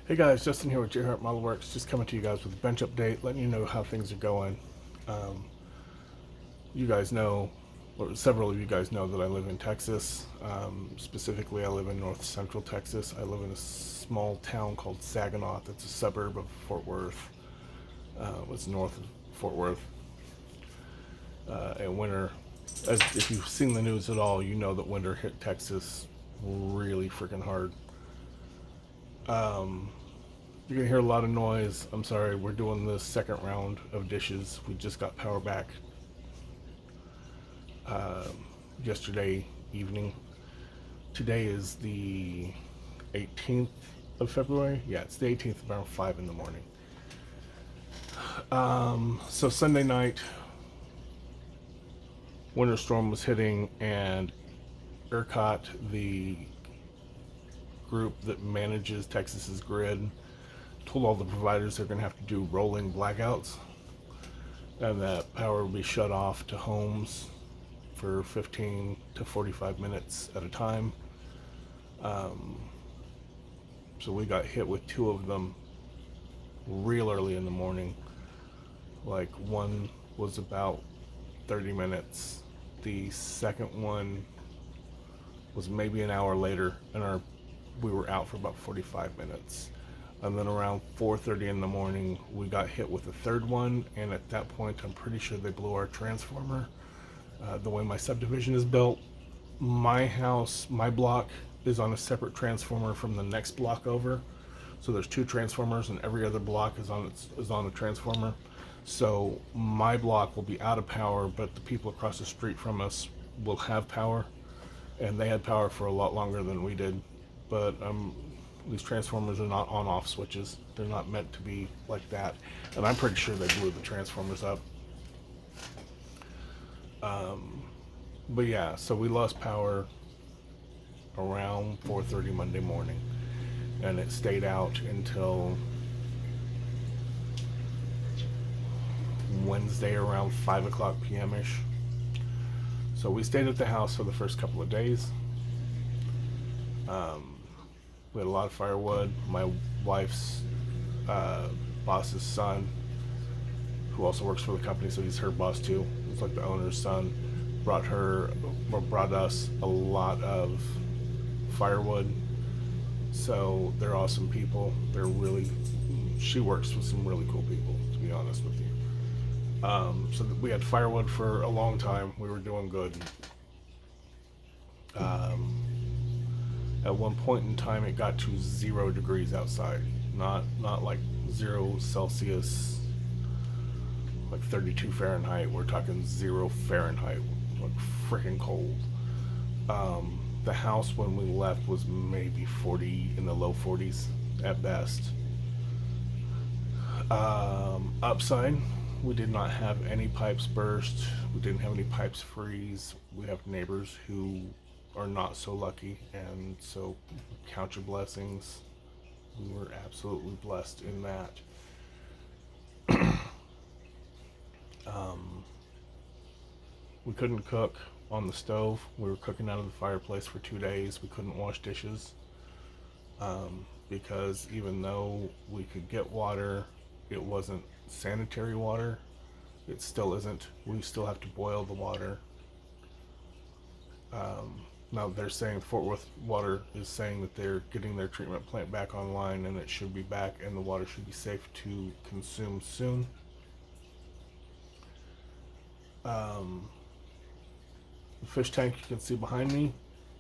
Hey guys, Justin here with J Hart Model Works. Just coming to you guys with a bench update, letting you know how things are going. Um, you guys know, or several of you guys know, that I live in Texas. Specifically, I live in north central Texas. I live in a small town called Saginaw. That's a suburb of Fort Worth. It's north of Fort Worth. And winter, as if you've seen the news at all, you know that winter hit Texas really freaking hard. Um, You're gonna hear a lot of noise. I'm sorry, we're doing the second round of dishes. We just got power back yesterday evening. Today is the 18th of February. Yeah, it's the 18th around 5 in the morning. So Sunday night, winter storm was hitting, and ERCOT, the group that manages Texas's grid, told all the providers they're going to have to do rolling blackouts, and that power will be shut off to homes for 15 to 45 minutes at a time. So we got hit with two of them real early in the morning. Like, one was about 30 minutes. The second one was maybe an hour later, and we were out for about 45 minutes. And then around 4:30 in the morning, we got hit with a third one, and at that point, I'm pretty sure they blew our transformer. The way my subdivision is built, my house, my block, is on a separate transformer from the next block over. So there's two transformers, and every other block is on a transformer. So my block will be out of power, but the people across the street from us will have power, and they had power for a lot longer than we did. But these transformers are not on-off switches. They're not meant to be like that, and I'm pretty sure they blew the transformers up. But yeah, so we lost power around 4:30 Monday morning, and it stayed out until Wednesday around 5 o'clock p.m. ish. So we stayed at the house for the first couple of days. We had a lot of firewood. My wife's boss's son, who also works for the company, so he's her boss too. It's like the owner's son. Brought us a lot of firewood. So they're awesome people. She works with some really cool people, to be honest with you. So we had firewood for a long time. We were doing good. At one point in time, it got to 0 degrees outside. Not like 0 Celsius, like 32 Fahrenheit. We're talking 0 Fahrenheit, like freaking cold. The house when we left was maybe 40, in the low 40s at best. Upside, we did not have any pipes burst. We didn't have any pipes freeze. We have neighbors who are not so lucky, and so count your blessings. We were absolutely blessed in that. We couldn't cook on the stove. We were cooking out of the fireplace for 2 days. We couldn't wash dishes because even though we could get water, it wasn't sanitary water. It still isn't. We still have to boil the water. Now they're saying Fort Worth Water is saying that they're getting their treatment plant back online, and it should be back, and the water should be safe to consume soon. The fish tank you can see behind me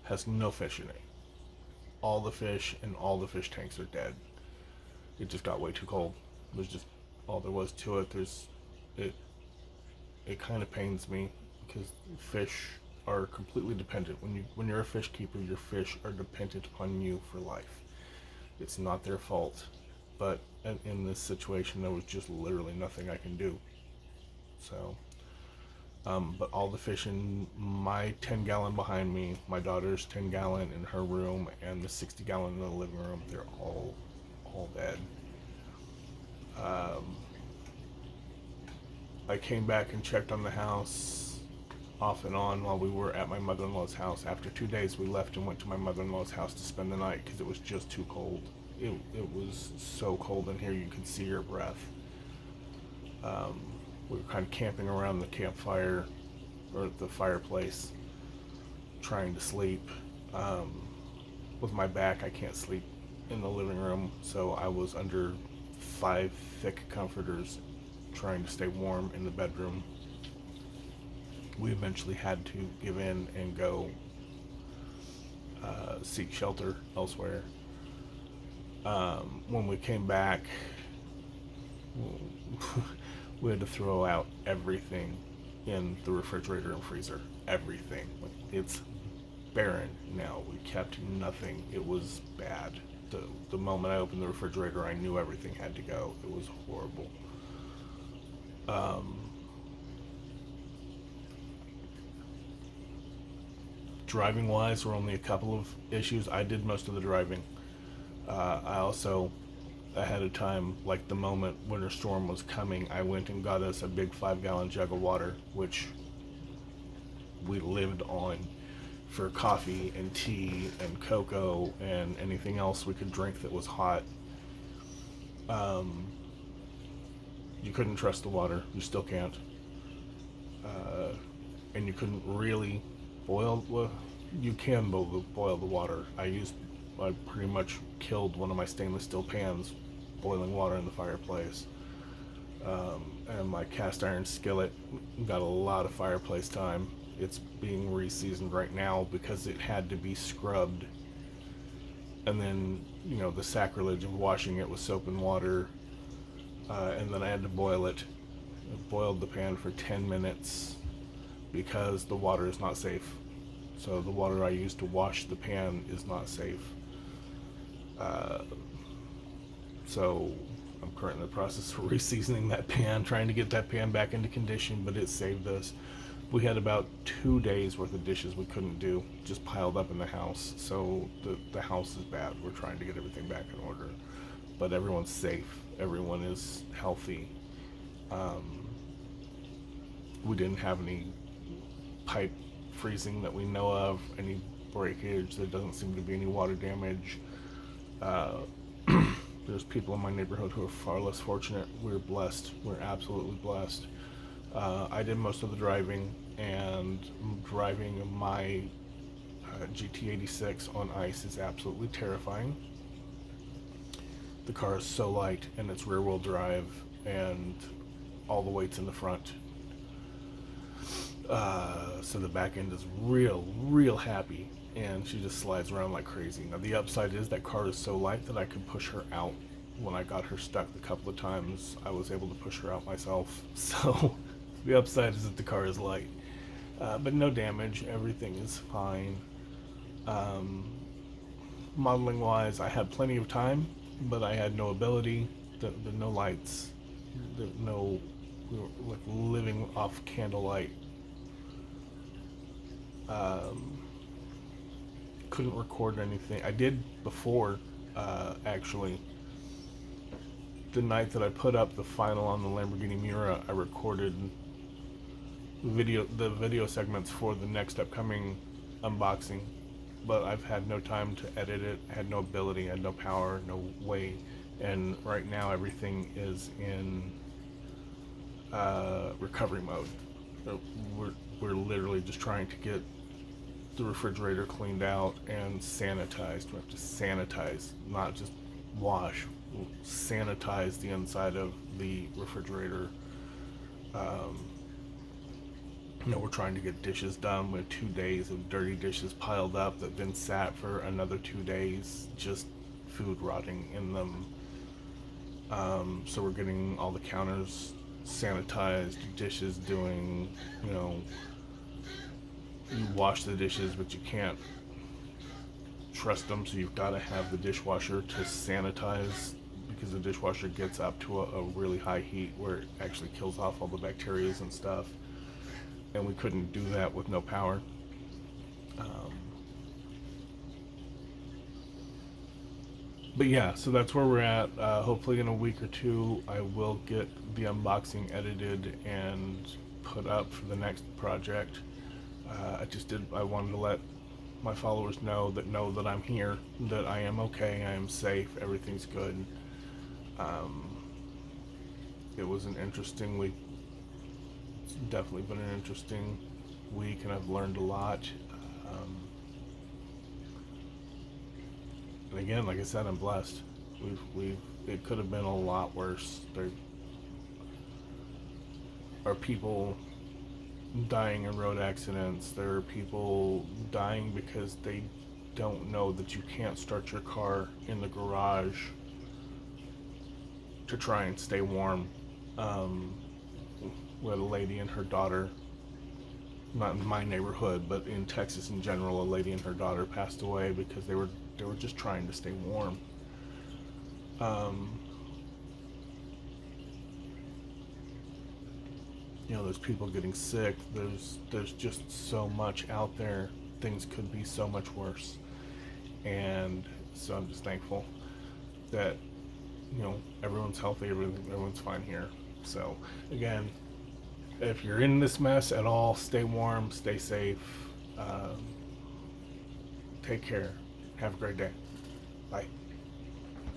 has no fish in it. All the fish in all the fish tanks are dead. It just got way too cold. There's just all there was to it. It kind of pains me because fish are completely dependent. When you're a fish keeper, your fish are dependent upon you for life. It's not their fault, but in this situation, there was just literally nothing I can do. So, but all the fish in my 10-gallon behind me, my daughter's 10-gallon in her room, and the 60-gallon in the living room, they're all dead. I came back and checked on the house off and on while we were at my mother-in-law's house. After 2 days, we left and went to my mother-in-law's house to spend the night because it was just too cold. it was so cold in here you could see your breath. Um, we were kind of camping around the campfire or the fireplace, trying to sleep. Um, with my back, I can't sleep in the living room, so I was under 5 thick comforters trying to stay warm in the bedroom. We eventually had to give in and go seek shelter elsewhere. When we came back, we had to throw out everything in the refrigerator and freezer. Everything. It's barren now. We kept nothing. It was bad. The moment I opened the refrigerator, I knew everything had to go. It was horrible. Um, Driving wise, were only a couple of issues. I did most of the driving. I also, ahead of time, like the moment winter storm was coming, I went and got us a big 5-gallon jug of water, which we lived on for coffee and tea and cocoa and anything else we could drink that was hot. Um, you couldn't trust the water. You still can't. And you couldn't really boil. Well, you can boil the water. I pretty much killed one of my stainless steel pans boiling water in the fireplace. And my cast iron skillet got a lot of fireplace time. It's being re-seasoned right now because it had to be scrubbed. And then, the sacrilege of washing it with soap and water. And then I had to boil it. I boiled the pan for 10 minutes because the water is not safe. So the water I use to wash the pan is not safe. So I'm currently in the process of re-seasoning that pan, trying to get that pan back into condition, but it saved us. We had about 2 days worth of dishes we couldn't do, just piled up in the house. So the house is bad. We're trying to get everything back in order. But everyone's safe. Everyone is healthy. We didn't have any pipe freezing that we know of, any breakage. There doesn't seem to be any water damage. There's people in my neighborhood who are far less fortunate. We're blessed. We're absolutely blessed. I did most of the driving, and driving my GT86 on ice is absolutely terrifying. The car is so light, and it's rear-wheel drive, and all the weight's in the front. So the back end is real happy, and she just slides around like crazy. Now the upside is that car is so light that I could push her out. When I got her stuck a couple of times, I was able to push her out myself. So the upside is that the car is light, but no damage. Everything is fine. Modeling wise, I had plenty of time, but I had no ability. The no lights. We were like living off candlelight. Couldn't record anything. I did before, actually. The night that I put up the final on the Lamborghini Miura, I recorded the video segments for the next upcoming unboxing, but I've had no time to edit it. I had no ability, I had no power, no way, and right now everything is in recovery mode. We're literally just trying to get the refrigerator cleaned out and sanitized. We have to sanitize, not just wash. We'll sanitize the inside of the refrigerator. We're trying to get dishes done. We have 2 days of dirty dishes piled up that then sat for another 2 days, just food rotting in them. So we're getting all the counters sanitized, dishes doing, you wash the dishes, but you can't trust them, so you've got to have the dishwasher to sanitize, because the dishwasher gets up to a really high heat where it actually kills off all the bacteria and stuff, and we couldn't do that with no power. But yeah, so that's where we're at. Hopefully in a week or two I will get the unboxing edited and put up for the next project. I wanted to let my followers know that I'm here, that I am okay, I am safe, everything's good. Um, it was an interesting week. It's definitely been an interesting week, and I've learned a lot. Um, and again, like I said, I'm blessed. We've it could have been a lot worse. There are people dying in road accidents. There are people dying because they don't know that you can't start your car in the garage to try and stay warm. Um, we had a lady and her daughter, not in my neighborhood, but in Texas in general, a lady and her daughter passed away because they were just trying to stay warm. Um, there's people getting sick. There's just so much out there. Things could be so much worse, and so I'm just thankful that everyone's healthy, everyone's fine here. So again, if you're in this mess at all, stay warm, stay safe, um, take care, have a great day. Bye.